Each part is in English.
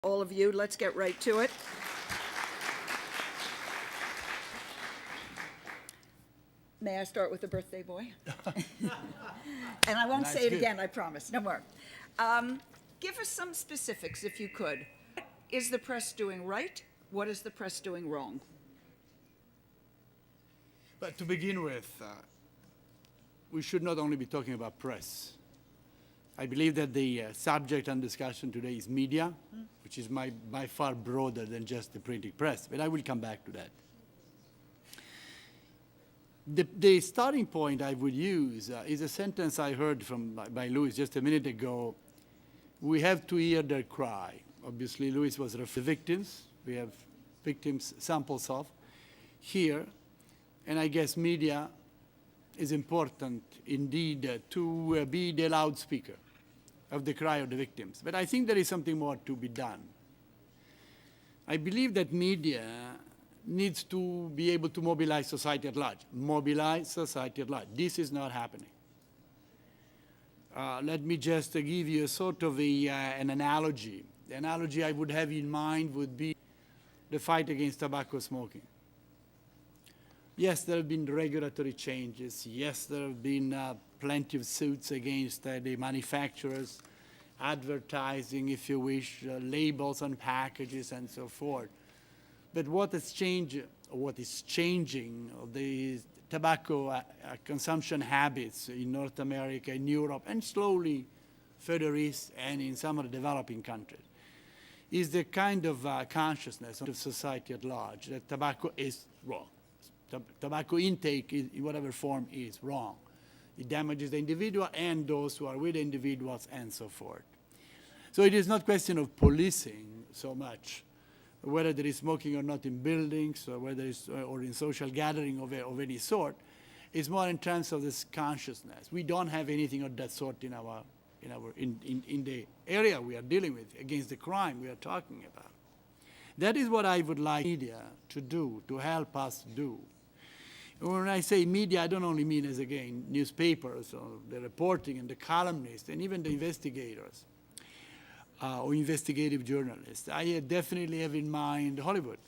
all of you. Let's get right to it. May I start with the birthday boy? And I won't say it again, I promise. No more. Give us some specifics, if you could. What is the press doing right? What is the press doing wrong? But to begin with, we should not only be talking about press. I believe that the subject and discussion today is media, which is by far broader than just the printing press, but I will come back to that. The starting point I would use is a sentence I heard by Louis just a minute ago. We have to hear their cry. Obviously, Louis was referring to victims. We have victims samples of here. And I guess media is important indeed to be the loudspeaker of the cry of the victims. But I think there is something more to be done. I believe that media needs to be able to mobilize society at large. Mobilize society at large. This is not happening. Let me just give you a sort of an analogy. The analogy I would have in mind would be the fight against tobacco smoking. Yes, there have been regulatory changes. Yes, there have been plenty of suits against the manufacturers, advertising, if you wish, labels on packages and so forth. But what has changed, or what is changing, the tobacco consumption habits in North America, in Europe, and slowly further east and in some of the developing countries, is the kind of consciousness of society at large that tobacco is wrong. Tobacco intake, in whatever form, is wrong. It damages the individual and those who are with the individuals and so forth. So it is not a question of policing so much, whether there is smoking or not in buildings or whether it's, or in social gathering of any sort. It's more in terms of this consciousness. We don't have anything of that sort in the area we are dealing with, against the crime we are talking about. That is what I would like media to do, to help us do. When I say media, I don't only mean as, again, newspapers or the reporting and the columnists and even the investigators or investigative journalists. I definitely have in mind Hollywood,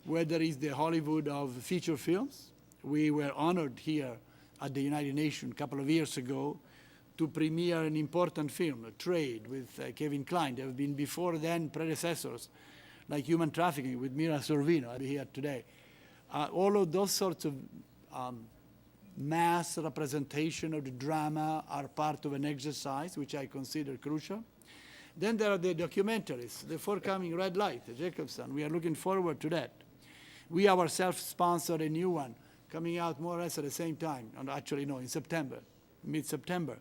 whether it's the Hollywood of feature films. We were honored here at the United Nations a couple of years ago to premiere an important film, Trade, with Kevin Kline. There have been before then predecessors like Human Trafficking with Mira Sorvino. I'll be here today. All of those sorts of mass representation of the drama are part of an exercise which I consider crucial. Then there are the documentaries, the forthcoming Red Light, Jacobson. We are looking forward to that. We ourselves sponsored a new one coming out more or less at the same time, and actually no, in September, mid-September,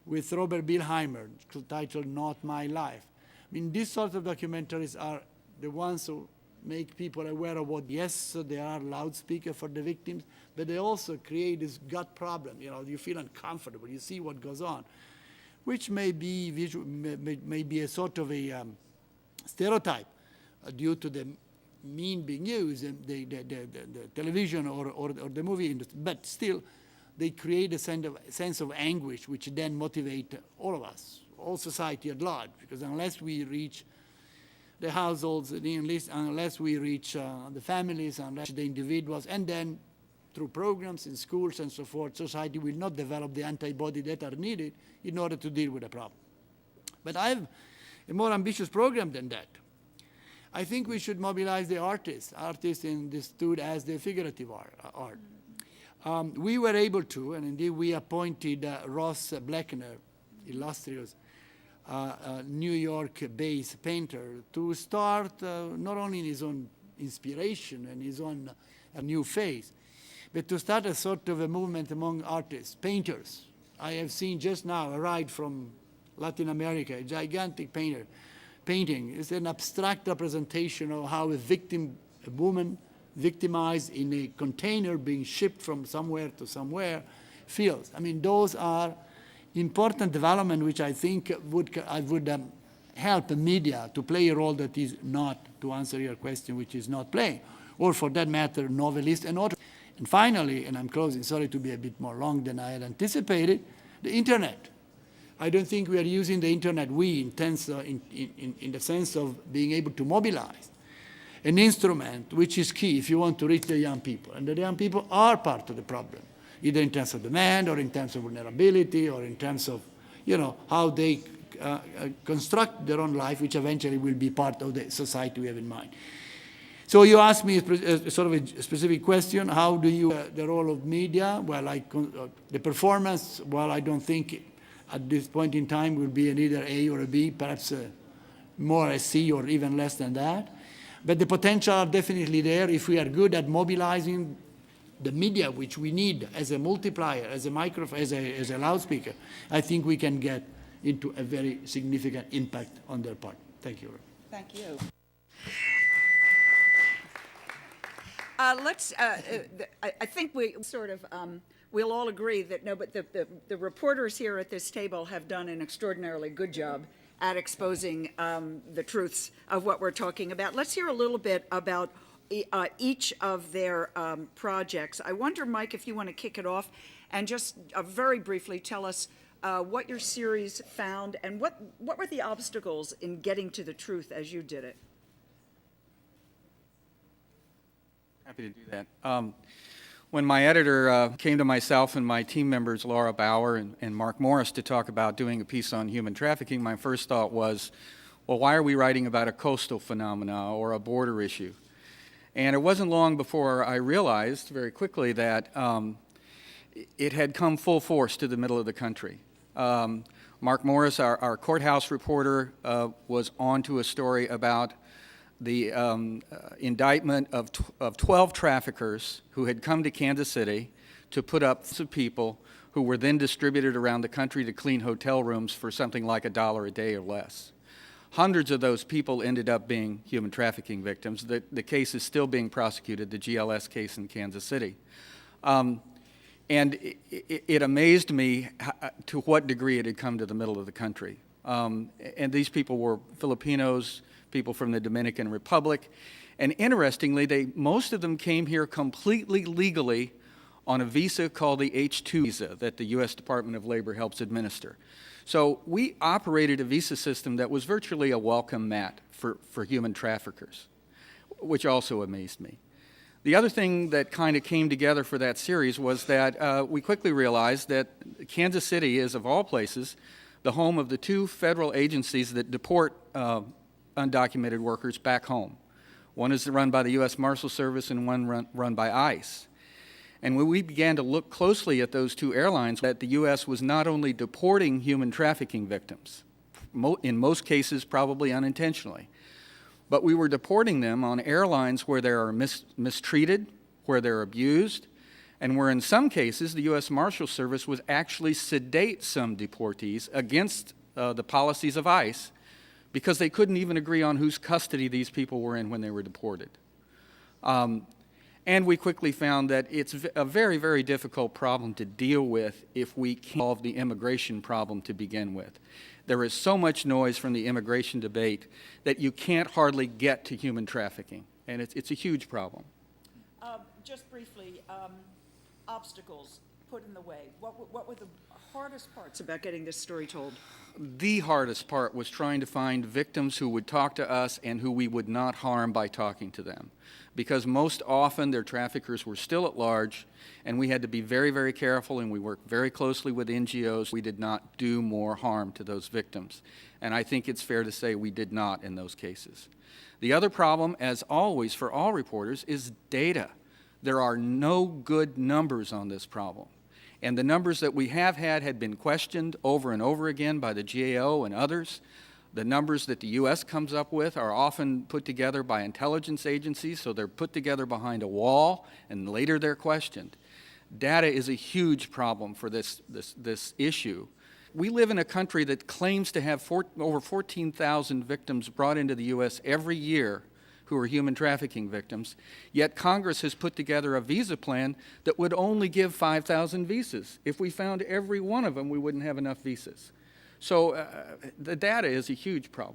with Robert Bilheimer, titled Not My Life. I mean, these sorts of documentaries are the ones who make people aware of what, yes, they are loudspeakers for the victims, but they also create this gut problem. You know, you feel uncomfortable, you see what goes on, which may be a sort of a stereotype due to the mean being used, the television or the movie industry, but still they create a sense of anguish which then motivate all of us, all society at large, because unless we reach the households, unless we reach the families, unless the individuals, and then through programs in schools and so forth, society will not develop the antibodies that are needed in order to deal with the problem. But I have a more ambitious program than that. I think we should mobilize the artists understood as the figurative art. We were able to, and indeed we appointed Ross Bleckner, illustrious New York-based painter, to start not only in his own inspiration and his own new phase, but to start a sort of a movement among artists, painters. I have seen just now a ride from Latin America, a gigantic painting. It's an abstract representation of how a woman victimized in a container being shipped from somewhere to somewhere feels. I mean, those are important development which I think would help the media to play a role that is not, to answer your question, which is not playing, or for that matter, novelists and authors. And finally, and I'm closing, sorry to be a bit more long than I had anticipated, the internet. I don't think we are using the internet, in the sense of being able to mobilize an instrument which is key if you want to reach the young people. And the young people are part of the problem, either in terms of demand or in terms of vulnerability or in terms of, how they construct their own life, which eventually will be part of the society we have in mind. So you asked me sort of a specific question, how do you, the role of media? Well, the performance, well, I don't think at this point in time will be an either A or a B, perhaps more a C or even less than that. But the potential are definitely there if we are good at mobilizing the media, which we need as a multiplier, as a microphone, as a loudspeaker. I think we can get into a very significant impact on their part. Thank you. Thank you. I think we sort of, we'll all agree that but the reporters here at this table have done an extraordinarily good job at exposing the truths of what we're talking about. Let's hear a little bit about each of their projects. I wonder, Mike, if you want to kick it off and just very briefly tell us what your series found and what were the obstacles in getting to the truth as you did it? Happy to do that. When my editor came to myself and my team members, Laura Bauer and Mark Morris, to talk about doing a piece on human trafficking, my first thought was, well, why are we writing about a coastal phenomena or a border issue? And it wasn't long before I realized very quickly that it had come full force to the middle of the country. Mark Morris, our courthouse reporter, was onto a story about the indictment of 12 traffickers who had come to Kansas City to put up some people who were then distributed around the country to clean hotel rooms for something like $1 a day or less. Hundreds of those people ended up being human trafficking victims. The case is still being prosecuted, the GLS case in Kansas City. And it amazed me to what degree it had come to the middle of the country. And these people were Filipinos, people from the Dominican Republic. And interestingly, most of them came here completely legally on a visa called the H-2 visa that the U.S. Department of Labor helps administer. So we operated a visa system that was virtually a welcome mat for human traffickers, which also amazed me. The other thing that kind of came together for that series was that we quickly realized that Kansas City is, of all places, the home of the two federal agencies that deport undocumented workers back home. One is run by the U.S. Marshal Service and one run by ICE. And when we began to look closely at those two airlines, that the U.S. was not only deporting human trafficking victims, in most cases probably unintentionally, but we were deporting them on airlines where they are mistreated, where they're abused, and where in some cases the U.S. Marshal Service was actually sedate some deportees against the policies of ICE because they couldn't even agree on whose custody these people were in when they were deported. And we quickly found that it's a very, very difficult problem to deal with if we can't solve the immigration problem to begin with. There is so much noise from the immigration debate that you can't hardly get to human trafficking, and it's a huge problem. Just briefly, obstacles put in the way. What were the hardest parts about getting this story told? The hardest part was trying to find victims who would talk to us and who we would not harm by talking to them. Because most often their traffickers were still at large, and we had to be very, very careful, and we worked very closely with NGOs. We did not do more harm to those victims. And I think it's fair to say we did not in those cases. The other problem, as always for all reporters, is data. There are no good numbers on this problem. And the numbers that we have had been questioned over and over again by the GAO and others. The numbers that the U.S. comes up with are often put together by intelligence agencies, so they're put together behind a wall, and later they're questioned. Data is a huge problem for this issue. We live in a country that claims to have over 14,000 victims brought into the U.S. every year who are human trafficking victims, yet Congress has put together a visa plan that would only give 5,000 visas. If we found every one of them, we wouldn't have enough visas. So the data is a huge problem.